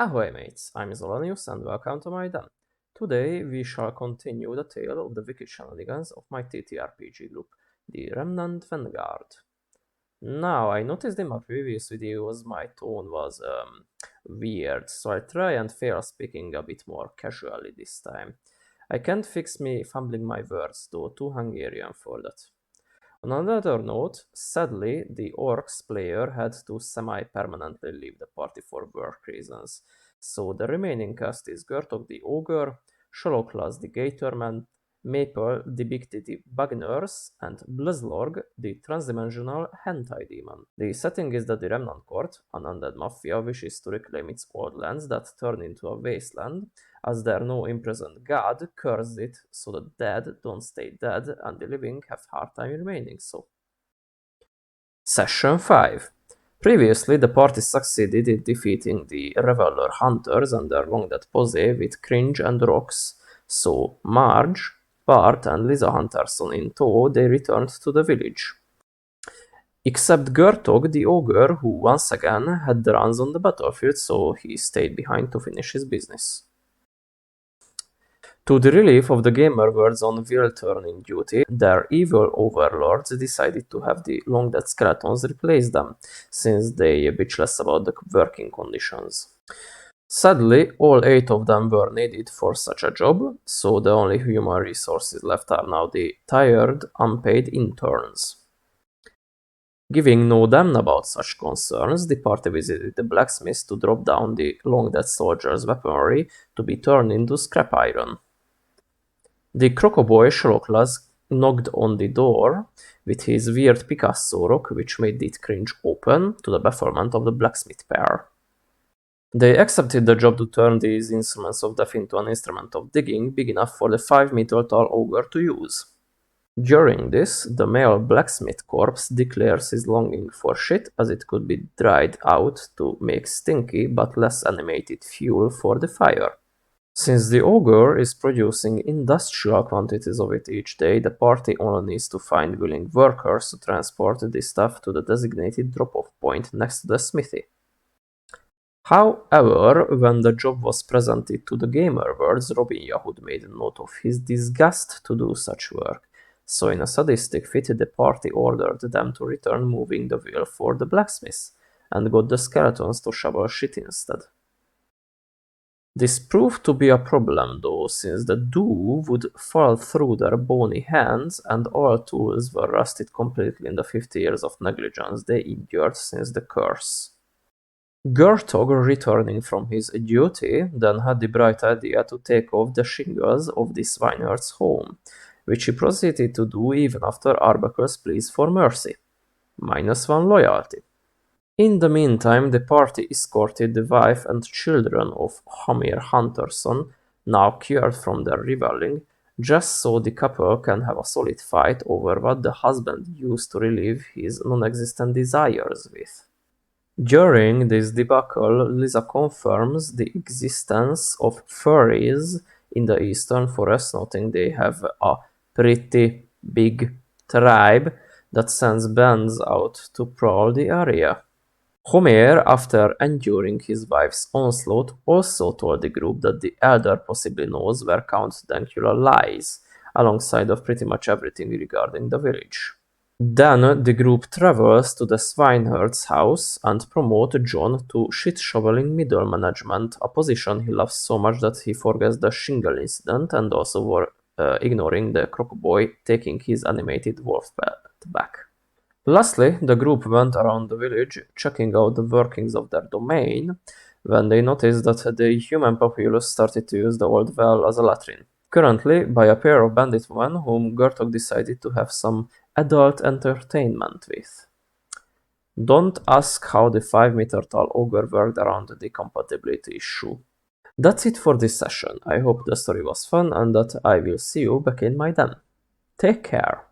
Ahoy mates, I'm Zolanius and welcome to my den. Today we shall continue the tale of the wicked shenanigans of my TTRPG group, the Remnant Vanguard. Now, I noticed in my previous videos my tone was weird, so I try and fail speaking a bit more casually this time. I can't fix me fumbling my words, though too Hungarian for that. On another note, sadly, the Orcs player had to semi-permanently leave the party for work reasons, so the remaining cast is Gertok the Ogre, Sholoklas the Gatorman, Maple the Big Titty Bug Nurse, and Blizzlorg the transdimensional hentai demon. The setting is that the Remnant Court, an undead mafia, wishes to reclaim its old lands that turn into a wasteland, as their no imprisoned god cursed it so the dead don't stay dead and the living have hard time remaining so. Session 5. Previously, the party succeeded in defeating the Reveler Hunters and their long-dead posse with Cringe and Rocks, so Marge, Bart and Lisa Hunterson in tow, they returned to the village. Except Gertog the Ogre, who once again had the runs on the battlefield, so he stayed behind to finish his business. To the relief of the gamer words on wheel turning duty, their evil overlords decided to have the long-dead skeletons replace them, since they bitch less about the working conditions. Sadly, all 8 of them were needed for such a job, so the only human resources left are now the tired, unpaid interns. Giving no damn about such concerns, the party visited the blacksmith to drop down the long-dead soldiers' weaponry to be turned into scrap iron. The Crocoboy Sholoklas knocked on the door with his weird Picasso rock, which made it cringe open, to the bafflement of the blacksmith pair. They accepted the job to turn these instruments of death into an instrument of digging big enough for the 5-meter-tall ogre to use. During this, the male blacksmith corpse declares his longing for shit, as it could be dried out to make stinky but less animated fuel for the fire. Since the ogre is producing industrial quantities of it each day, the party only needs to find willing workers to transport the stuff to the designated drop-off point next to the smithy. However, when the job was presented to the gamer worlds, Robin Yahoo made a note of his disgust to do such work, so in a sadistic fit the party ordered them to return moving the wheel for the blacksmith, and got the skeletons to shovel shit instead. This proved to be a problem though, since the dew would fall through their bony hands and all tools were rusted completely in the 50 years of negligence they endured since the curse. Gertog, returning from his duty, then had the bright idea to take off the shingles of the swineherd's home, which he proceeded to do even after Arbacle's pleas for mercy. -1 loyalty. In the meantime, the party escorted the wife and children of Hamir Hunterson, now cured from their reveling, just so the couple can have a solid fight over what the husband used to relieve his non-existent desires with. During this debacle, Lisa confirms the existence of furries in the eastern forest, noting they have a pretty big tribe that sends bands out to prowl the area. Homer, after enduring his wife's onslaught, also told the group that the elder possibly knows where Count Dankula lies, alongside of pretty much everything regarding the village. Then the group travels to the swineherd's house and promote John to shit-shoveling middle management, a position he loves so much that he forgets the shingle incident and also ignoring the Crocoboy taking his animated wolf pet back. Lastly, the group went around the village, checking out the workings of their domain, when they noticed that the human populace started to use the old well as a latrine. Currently, by a pair of bandit women whom Gertok decided to have some adult entertainment with. Don't ask how the 5-meter-tall ogre worked around the compatibility issue. That's it for this session. I hope the story was fun and that I will see you back in my den. Take care!